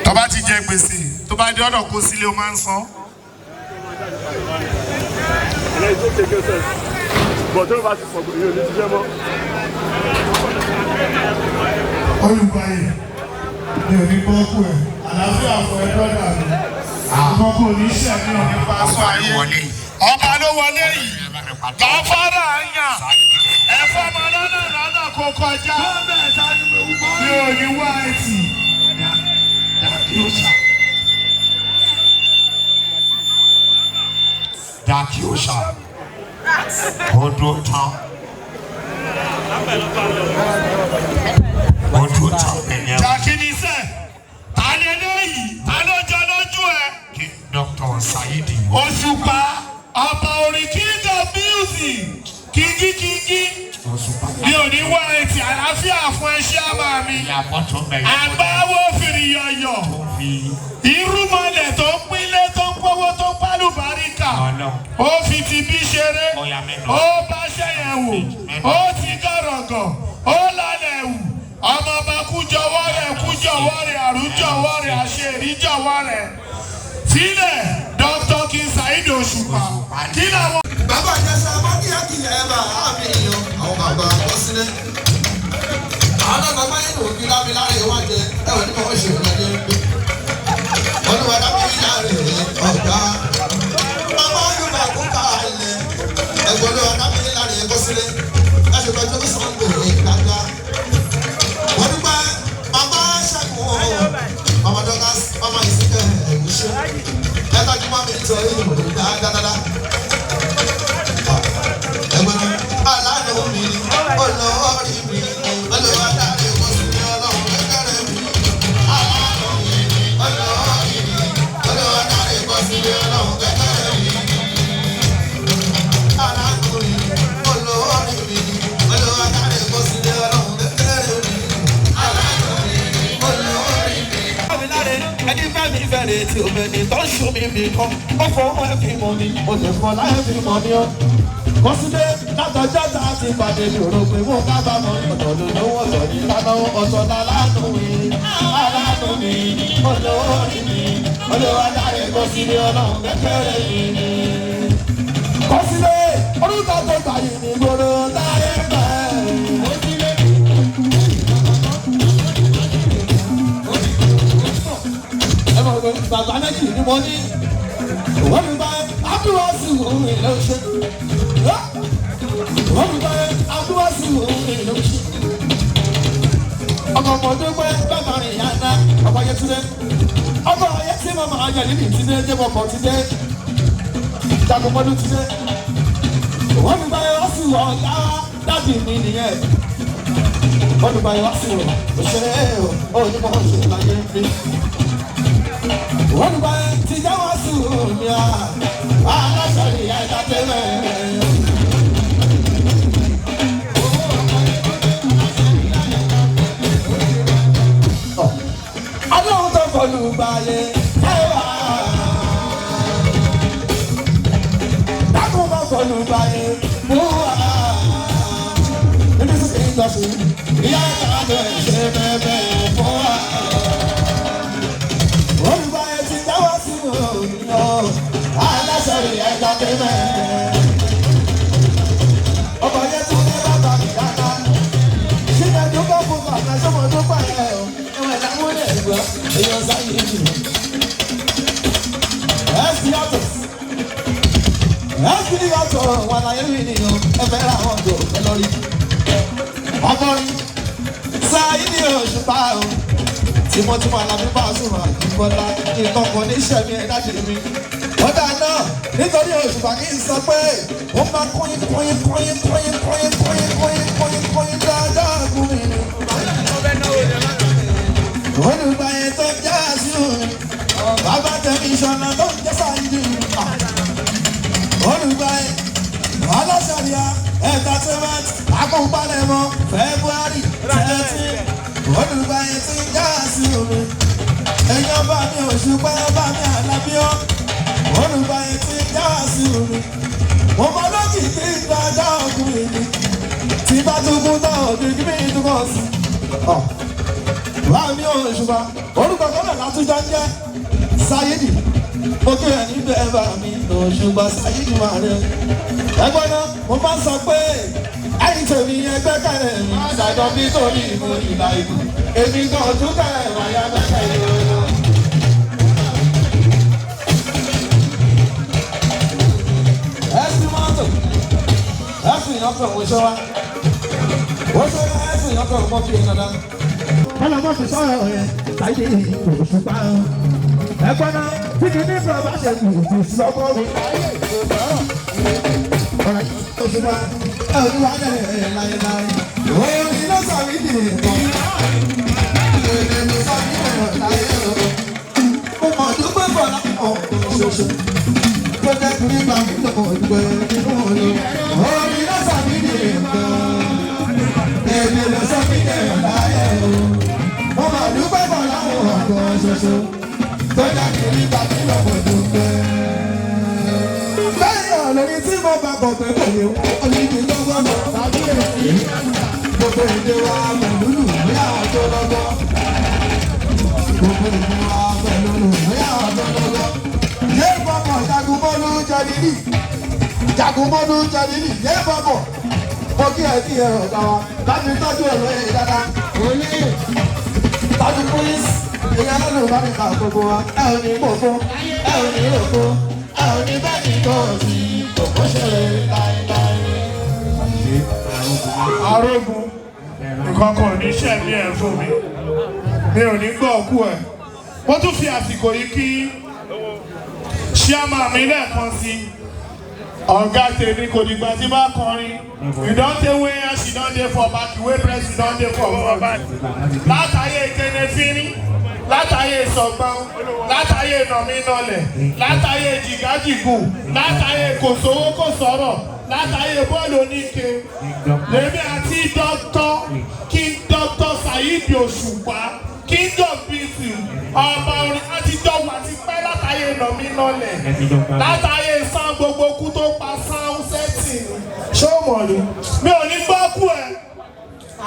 Tọ́ba ti jẹ gbèsè tó bá dé ọ̀dọ̀ kó sílé o máa ń san. Olùgbàyè mi ò ní bọ́ọ̀kù ẹ̀ àlàáfíà fún ẹ brọ́dà mi. Ọmọ kò ní ṣẹ̀ mi ò ní pa aṣọ ayé. Ọba ló wọlé yìí. Káfárà yàn. Ẹ̀fọ́ ọmọ lọ́nà kó kọjá. Mi ò ní wá ẹtì. Dákì ó ṣá. Ó dúró tán. Ó dúró tán bẹ̀rẹ̀. Jàkí ni sẹ́, ta ni eléyìí? Ta ló jọ lójú ẹ? Kí Dr. Saidi. Òṣùpá, ọba orin King of Music, kíngíkíngí. Mi ò ní wá etí àlàáfíà fún ẹṣẹ́ àmà mi. Àgbáwo fìrì yọ̀yọ̀. Irúmọlẹ̀ tó ń pínlẹ̀ tó ń pọ́wọ́ tó ń pálùbáríkà. Ó fi ti bí ṣeré. Ó bá ṣẹ̀yẹ̀ wò. Ó ti gọ̀rọ̀gọ̀. Ó lálẹ́ wù. Ọmọọba kújọwọ́ rẹ̀, àrùjọwọ́ rẹ̀, àṣeríjọwọ́ rẹ̀. Sílẹ̀ Dr. King Saidi Òṣùpá. Kí làwọn. Bàbá ìjẹsà máa kí àkìlẹ̀ ẹ̀ máa àmì èèyàn àwọn bàbá tó sílẹ̀. Àwọn náà bàbá yẹn ló fi lábíláre wá jẹ ẹ̀wọ̀n ní wọ́n ṣe ìrìnàjò ń gbé. Wọ́n wá lábíláre ọ̀gá. Bàbá yóò máa kó ká ilẹ̀. Ẹ̀gbọ́n ló wá lábíláre kó sílẹ̀. Láṣẹ pẹ̀lú tó sọ̀rọ̀ ìgbàgbà. Wọ́n dúpẹ́ bàbá ṣẹ́gun bàbá Dorcas bàbá ìsìnkẹ́ ẹ̀gúnṣẹ́. Ẹ̀ka kí wọ́n mi nítorí ìmọ̀lẹ́ dáadáa. Aláàánú mi, olórí mi, olówó dáre kó sí ní ọlọ́run kékeré mi. Aláàánú mi, olórí mi, olówó dáre kó sí ní ọlọ́run kékeré mi. Aláàánú mi, olórí mi, olówó dáre kó sí ní ọlọ́run kékeré mi. Aláàánú mi, olórí mi. Ẹni fẹ́ mi fẹ́rẹ̀ tí omi tó ń ṣú mi mi kan, ó fọwọ́ ẹ̀ fi mọ̀ ni, ó lè fọ́ láyé fi mọ̀ ni ọ́. Kọ́sídé látọjọ́ tá a ti pàdé mi ò rò pé mo kábàámọ̀ ọ̀dọ̀ lówó ọ̀dọ̀ ní lánàá ọ̀dọ̀ lálánú mi olórí mi olówó adáre Kọ́sídé ọlọ́run kékeré mi. Kọ́sídé orúkọ tó gbàyè ní gbòòrò láyé pẹ́. Ẹ mọ̀ pé bàbá méjì ni mo ní wọ́n mi bá àbúrò sí òun ìlú ṣe. Wọ́n mi bá àbúrò sí òun ìlú ṣe. Ọmọ ọmọdé pé bàbá rìn yá ná ọmọ yẹn ti dé. Ọmọ yẹn tí màmá ayọ̀ níbi ti dé dé bọ̀bọ̀ ti dé. Jagunmọ́dún ti dé. Wọ́n mi bá wọ́n sì wọ̀ ọ̀gá dábì mi nìyẹn. Wọ́n mi bá wọ́n sì wọ̀ òṣèré onímọ̀ òṣèré láyé ń bí. Wọ́n mi bá ti jẹ́ wọ́n sì wọ̀ mí à. Aláṣọ ìyá ìta tẹ́lẹ̀. Adóhùn tó fọlù balẹ̀ ẹ̀wà. Dákun bá fọlù balẹ̀ mú wá. Níbi tí kìí lọ sí ìyá ìta lọ ṣe bẹ́ẹ̀ fún wa. Olùbáyé ti dáwọ́ sí òyìnbó. Aláṣọ ìyá ìta tẹ́lẹ̀. Ọkọ̀ yẹn ti ní bàbá mi dáadáa. Ṣíṣe tó bá fún bàbá sọ́mọ tó pààyàn o. Ẹ̀wọ̀n ìdáwọ́ lè gbọ́. Èèyàn sáyé jù. Ẹ̀sì yàtọ̀. Ẹ̀sì yàtọ̀ wà láyé mi nìyẹn. Ẹ fẹ́ ra àwọn ọ̀dọ́ ẹ lọ rí. Ọkọrin Saidi Òṣùpá o. Tímọ́tímọ́ Alábí Pasuma ìbọ̀lá ìkọ̀kọ̀ ní ìṣẹ̀mí ẹ̀dá ṣe mi. Ọ̀dà náà nítorí Òṣùpá kì í sọ pé ó máa kọ́yìn dáadáa gún mi. Olùbáyé tó já sí òun, bàbá tẹ̀mí ìṣọ̀nà tó ń jẹ́ Saidi. Olùbáyé entertainment akóńpalẹ̀mọ́ February 13 olùgbàyè tí ń já sí omi èèyàn bá mi Òṣùpá bá mi Àlàbíọ́ olùgbàyè tí ń já sí omi mo mọ lókìkí ìdájọ́ ọkùnrin mi tí bá tukú náà òkìkí mi túbọ̀ sí. Bá mi Òṣùpá orúkọ kọ́nà látúnjọ ń jẹ́ Sayidi òkè ẹ̀ níbẹ̀ bá mi Òṣùpá Sayidi máa rẹ̀. Ẹgbẹ́ náà mo máa ń sọ pé ẹ̀yin tèmi ẹgbẹ́ kẹrẹ̀ mi ṣàjọ bí torí mo ìlà ìlú èmi gan tún kẹrẹ̀ wáyà mẹ́kẹ́ ìlú. Ẹ̀sìn mọ́tò ẹ̀sìn ìyàtọ̀ òṣè wa òṣè wa ẹ̀sìn ìyàtọ̀ mọ́tò yẹn dandan. Kọ́lá mọ́ fi sọ̀rọ̀ yẹn Sayidi Òṣùpá ẹgbẹ́ náà tí kì í ní ìfẹ́ bá ṣe kù kù sí ọkọ mi. Òṣùpá ẹ̀ ò ní wàá dẹ̀ láyéláyé. Òun ni ló sọ mí dì nǹkan. Èdè ló sọ mí dì láyé o. Mo mọ̀ dúpẹ́ bọ̀ lápò ṣoṣo. Mo jẹ́ kí nígbà mi lọ́kọ̀ dúpẹ́ nínú òye. Òun ni ló sọ mí dì nǹkan. Èdè ló sọ mí dì láyé o. Mo mọ̀ dúpẹ́ bọ̀ lápò ṣoṣo. Mo jẹ́ kí nígbà mi lọ́kọ̀ dúpẹ́. Lórí tí mo bá bọ̀ pé kò yẹ oníbi lọ́gbọ́n mọ̀ tàbí èsì. Gbogbo èdè wa pẹ̀lú ní àwọn tó lọ́gbọ́. Gbogbo èdè wa pẹ̀lú ní àwọn tó lọ́gbọ́. Yé bọ̀bọ̀ Jagunmọ́lú Jadili. Jagunmọ́lú Jadili yé bọ̀bọ̀. Mo kí ẹ ọ̀gá wa láti tọ́jú ọ̀rọ̀ yẹn dáadáa. Olóyè tọ́jú pólísì. Ìyá lọ́dún bá mi kà gbogbo wa. Ẹ ò ní gbogbo, ẹ ò ní rògbò, ẹ ò ní bẹ́ẹ̀ ní kọ́ọ̀sì. Arógun nǹkan kan ò ní ṣẹ̀mí ẹ̀ fún mi ò ní gbọ́ ọkú ẹ̀. Mo tún fi àsìkò yìí kí ṣíàmà mi lẹ́ẹ̀kan sí ọ̀gá tèmi kò dìgbà tí bá kọrin ìdánwò wéyàn sì dán dé for back ìwé press dán dé for front látàyè kẹnẹfínní látàyè sọgbọn látàyè nọmínọlẹ látàyè jìgájìgù látàyè kò sówó kò sọ̀rọ̀ látàyè bọ́ọ̀lù oníke lèmi àti dr Sayidi Òṣùpá kingdom bc ọba orin láti dọ́gba ti pẹ́ látàyè nọmínọlẹ látàyè san gbogbo kú tó pa sound setting ṣé o mọ̀ ni mi ò ní gbọ́ kú ẹ̀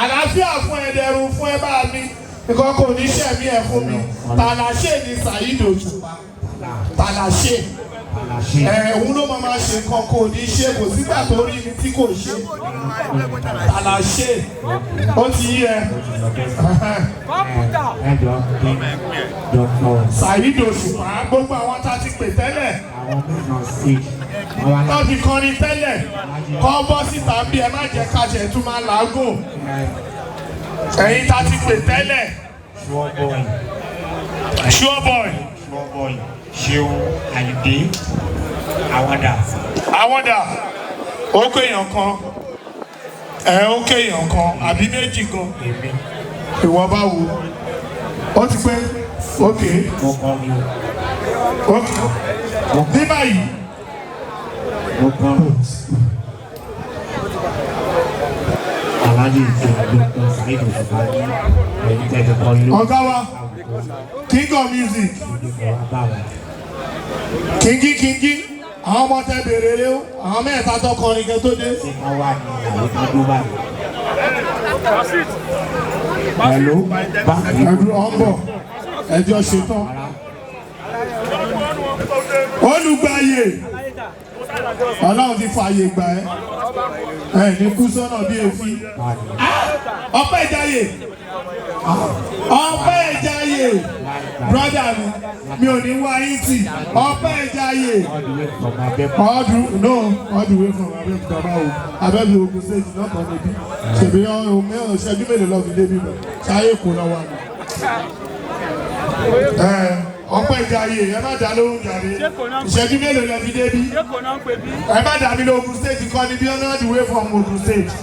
àlàáfíà fún ẹ dẹrùn fún ẹ bá mi nǹkan kò ní ṣẹ̀mí ẹ̀ fún mi tàlàṣe ni Sayidi Òṣùpá tàlàṣe òun ló máa ṣe nǹkan kò ní ṣe kò sígbà tó rí mi tí kò ṣe tàlàṣe ó ti yí ẹ Sayidi Òṣùpá gbogbo àwọn tá a ti pè tẹ́lẹ̀ tó ti kọrin tẹ́lẹ̀ kọ́ bọ́ síta bí ẹ má jẹ́ ká jẹ́ tún máa làágùn. Ẹ̀yin tá ti pè tẹ́lẹ̀. Sure boy. Ṣeun Àyìndé Àwàdà. Àwàdà ó kéèyàn kan ó kéèyàn kan àbí méjì gan. Ìwọ bá wo ó ti pé ókè. Mo kọ́ ni o. Ní báyìí. Mo kọ́ ni. Aláàjì ti Dr. Sayidi Òṣùpá ní ẹ̀yìn tẹ́tẹ́ kọ́ ló. Ọ̀gá wa king of music kingi àwọn ọmọ tẹ bèrè rẹ o àwọn mẹ́ta tó kọrin kẹ tó dé. Ṣé ká wà ní àyíká tó báyìí? Hello báńkì. Ẹ̀dùn ọ̀nbọ̀ ẹjọ́ ṣetán. Olùgbàyè Ọlọ́run ti fààyè gbà ẹ́ ní kú sọ́nà bí èéfín. Ọpẹ́ Ìjàyè Ọpẹ́ Ìjàyè brother mi ò ní wá yín tì Ọpẹ́ Ìjàyè all the way from Abẹ́òkúta báwo Abẹ́òkúta Ògùn stage náà kàn níbí ṣèbí ṣẹ́jú mélòó lọ́ọ́ fi débi lọ ṣáyé kò lọ́wọ́ àná. Ọpẹ́ Ìjàyè ẹ má dá lóhùn jàre ìṣẹ́jú mélòó lẹ fi débi ẹ má dá mi lóhùn stage kọ́ ni bí all the way from Ògùn stage.